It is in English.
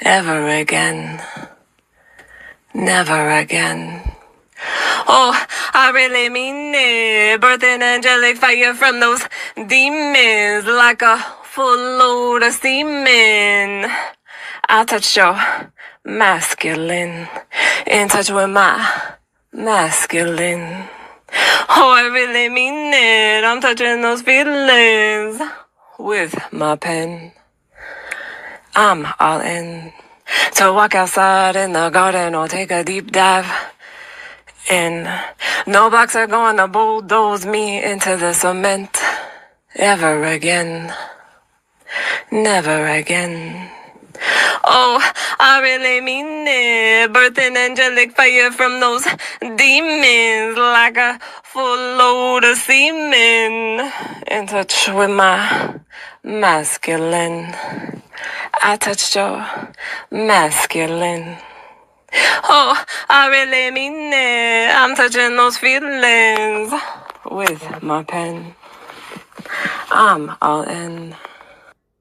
ever again. Never again. Oh, I really mean it. Birthing angelic fire from those demons like a full load of semen. I touch your masculine, in touch with my masculine. Oh, I really mean it. I'm touching those feelings with my pen. I'm all in to walk outside in the garden or take a deep dive in. No boxer going to bulldoze me into the cement ever again. Never again. Oh, I really mean it. Birthing angelic fire from those demons like a full load of semen. In touch with my masculine. I touched your masculine. Oh, I really mean it. I'm touching those feelings with my pen. I'm all in.